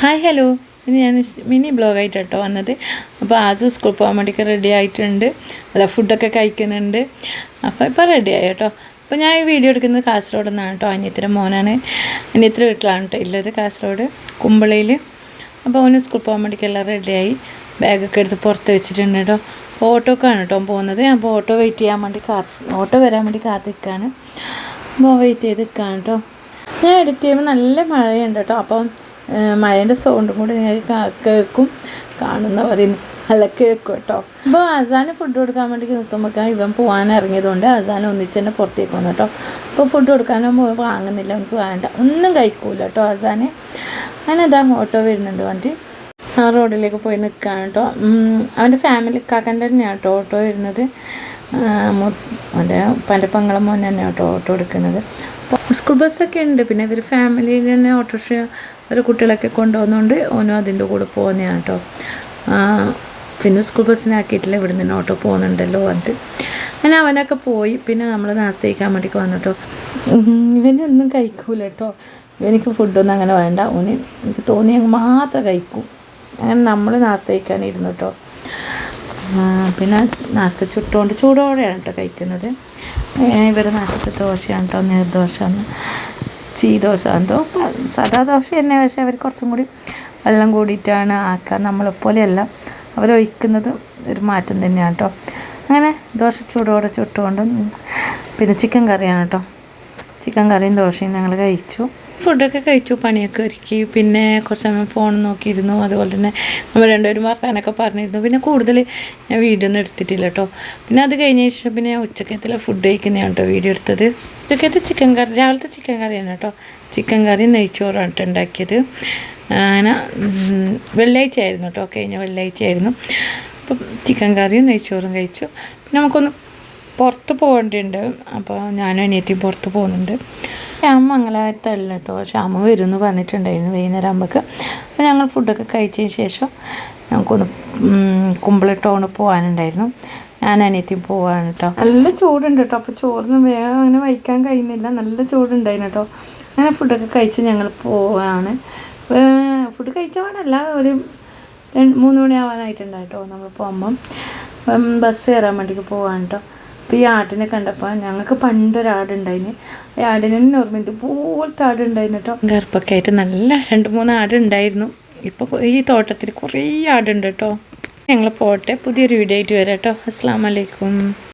Hi hello, ഇനി ഞാൻ mini ബ്ലോഗായിട്ട് കേട്ടോ വന്നത്. അപ്പോൾ ആദ്യം സ്കൂൾ പോകാൻ വേണ്ടിയൊക്കെ റെഡി ആയിട്ടുണ്ട്, അല്ല ഫുഡൊക്കെ കഴിക്കുന്നുണ്ട്. അപ്പോൾ ഇപ്പോൾ റെഡിയായി കേട്ടോ. അപ്പോൾ ഞാൻ ഈ വീഡിയോ എടുക്കുന്നത് കാസർഗോഡ് നിന്നാണ് കേട്ടോ. അനിയത്തിൻ്റെ മോനാണ്, അനിയത്തിൻ്റെ വീട്ടിലാണ് കേട്ടോ ഉള്ളത്, കാസർഗോഡ് കുമ്പളയിൽ. അപ്പോൾ അവന് സ്കൂൾ പോകാൻ വേണ്ടിയൊക്കെ എല്ലാം റെഡിയായി, ബാഗൊക്കെ എടുത്ത് പുറത്ത് വെച്ചിട്ടുണ്ട് കേട്ടോ. അപ്പോൾ ഓട്ടോക്കാണ് കേട്ടോ പോകുന്നത്. അപ്പോൾ ഓട്ടോ വെയിറ്റ് ചെയ്യാൻ വേണ്ടി ഓട്ടോ വരാൻ വേണ്ടി കാത്തിരിക്കുകയാണ്. അപ്പോൾ വെയിറ്റ് ചെയ്ത് നിൽക്കുകയാണ് കേട്ടോ. ഞാൻ എഡിറ്റ് ചെയ്യുമ്പോൾ നല്ല മഴയുണ്ട് കേട്ടോ. അപ്പം മഴേൻ്റെ സൗണ്ടും കൂടി നിങ്ങൾക്ക് കേൾക്കും, കാണുന്ന പറയുന്നു നല്ല കേൾക്കും കേട്ടോ. അപ്പോൾ അസാന് ഫുഡ് കൊടുക്കാൻ വേണ്ടി നിൽക്കുമ്പോഴേക്കാണ് ഇവൻ പോകാൻ ഇറങ്ങിയതുകൊണ്ട് അസാൻ ഒന്നിച്ച് തന്നെ പുറത്തേക്ക് വന്നു കേട്ടോ. അപ്പോൾ ഫുഡ് കൊടുക്കാനും വാങ്ങുന്നില്ല, എനിക്ക് വേണ്ട, ഒന്നും കഴിക്കൂല കേട്ടോ അസാന്. അങ്ങനെ ഇതാ ഓട്ടോ വരുന്നുണ്ട് വണ്ടി, ആ റോഡിലേക്ക് പോയി നിൽക്കുകയാണ് കേട്ടോ. അവൻ്റെ ഫാമിലി കാക്കൻ്റെ തന്നെയാണ് കേട്ടോ ഓട്ടോ വരുന്നത്. അവൻ്റെ പല പങ്ങളും മോൻ തന്നെയാണ് കേട്ടോ ഓട്ടോ എടുക്കുന്നത്. അപ്പോൾ സ്കൂൾ ബസ്സൊക്കെ ഉണ്ട്, പിന്നെ ഇവർ ഫാമിലിയിൽ തന്നെ ഓട്ടോറിക്ഷ ഒരു കുട്ടികളൊക്കെ കൊണ്ടുപോകുന്നതുകൊണ്ട് ഓനും അതിൻ്റെ കൂടെ പോകുന്നതാണ് കേട്ടോ. പിന്നെ സ്കൂൾ ബസ്സിനാക്കിയിട്ടില്ല, ഇവിടെ നിന്ന് ഓട്ടോ പോകുന്നുണ്ടല്ലോ പറഞ്ഞിട്ട് അങ്ങനെ അവനൊക്കെ പോയി. പിന്നെ നമ്മൾ നാസ്ത കഴിക്കാൻ വേണ്ടിക്ക് വന്നു കേട്ടോ. ഇവനൊന്നും കഴിക്കൂല കേട്ടോ, ഇവനിക്ക് ഫുഡൊന്നും അങ്ങനെ വേണ്ട, ഓന് എനിക്ക് തോന്നിയെങ്കിൽ മാത്രം കഴിക്കും. അങ്ങനെ നമ്മൾ നാസ്ത കഴിക്കാനിരുന്നു കേട്ടോ. പിന്നെ നാസ്ത ചുട്ടുകൊണ്ട് ചൂടോടെയാണ് കേട്ടോ കഴിക്കുന്നത്. ഇവരുടെ നാട്ടിലത്തെ ദോശയാണ് കേട്ടോ, നീർദോശ, ചീദോശ എന്തോ സാധാ ദോശ തന്നെ, പക്ഷേ അവർ കുറച്ചും കൂടി വെള്ളം കൂടിയിട്ടാണ് ആക്കുക, നമ്മളെപ്പോലെയല്ല അവരൊഴിക്കുന്നത്, ഒരു മാറ്റം തന്നെയാണ് കേട്ടോ. അങ്ങനെ ദോശ ചൂടോടെ ചുട്ടുകൊണ്ടും പിന്നെ ചിക്കൻ കറിയാണ് കേട്ടോ. ചിക്കൻ കറിയും ദോശയും ഞങ്ങൾ കഴിച്ചു, ഫുഡൊക്കെ കഴിച്ചു, പണിയൊക്കെ ഒരുക്കി. പിന്നെ കുറച്ച് സമയം ഫോൺ നോക്കിയിരുന്നു, അതുപോലെ തന്നെ നമ്മൾ രണ്ടുപേരും വർത്താനൊക്കെ പറഞ്ഞിരുന്നു. പിന്നെ കൂടുതൽ ഞാൻ വീഡിയോ ഒന്നും എടുത്തിട്ടില്ല കേട്ടോ. പിന്നെ അത് കഴിഞ്ഞ ശേഷം പിന്നെ ഉച്ചക്കത്തിലെ ഫുഡ് കഴിക്കുന്നതാണ് കേട്ടോ വീഡിയോ എടുത്തത്. ഉച്ചക്കത്തെ ചിക്കൻ കറി, രാവിലത്തെ ചിക്കൻ കറിയാണ് കേട്ടോ. ചിക്കൻ കറി നെയ്ച്ചോറാണ് കേട്ടോ ഉണ്ടാക്കിയത്. അങ്ങനെ വെള്ളിയാഴ്ച ആയിരുന്നു കേട്ടോ, കഴിഞ്ഞ വെള്ളിയാഴ്ച ആയിരുന്നു. അപ്പം ചിക്കൻ കറിയും നെയ്ച്ചോറും കഴിച്ചു. പിന്നെ നമുക്കൊന്ന് പുറത്ത് പോകേണ്ടതുണ്ട്, അപ്പോൾ ഞാനും അനിയത്തിയും പുറത്ത് പോകുന്നുണ്ട്. ശ്യാമ മംഗലാപുരത്തല്ല കേട്ടോ, ശ്യാമ വരും എന്ന് പറഞ്ഞിട്ടുണ്ടായിരുന്നു വൈകുന്നേരം ആകുമ്പോഴേക്ക്. അപ്പോൾ ഞങ്ങൾ ഫുഡൊക്കെ കഴിച്ചതിന് ശേഷം ഞങ്ങൾക്കൊന്ന് കുമ്പള ടൗണിൽ പോകാനുണ്ടായിരുന്നു. ഞാൻ അനിയത്തിയും പോവാണ് കേട്ടോ. നല്ല ചൂടുണ്ട് കേട്ടോ, അപ്പോൾ ചോറിന് വേഗം അങ്ങനെ വയ്ക്കാൻ കഴിയുന്നില്ല, നല്ല ചൂടുണ്ടായിരുന്നു കേട്ടോ. അങ്ങനെ ഫുഡൊക്കെ കഴിച്ച് ഞങ്ങൾ പോവാണ്. ഫുഡ് കഴിച്ച വേണമല്ല, ഒരു 3 മണിയാവാനായിട്ടുണ്ടായി കേട്ടോ നമ്മൾ പോകുമ്പം. ബസ് കയറാൻ വേണ്ടിയിട്ട് പോവാണ് കേട്ടോ. അപ്പോൾ ഈ ആടിനെ കണ്ടപ്പോൾ ഞങ്ങൾക്ക് പണ്ടൊരാടുണ്ടായിന്, ഈ ആടിനെ ഓർമ്മ ഇതുപോലത്തെ ആടുണ്ടായിരുന്നു കേട്ടോ. ഗർഭമൊക്കെ ആയിട്ട് നല്ല 2-3 ആടുണ്ടായിരുന്നു. ഇപ്പോൾ ഈ തോട്ടത്തിൽ കുറേ ആടുണ്ട് കേട്ടോ. ഞങ്ങൾ പോട്ടെ, പുതിയൊരു വീഡിയോ ആയിട്ട് വരാം കേട്ടോ. അസ്സലാമു അലൈക്കും.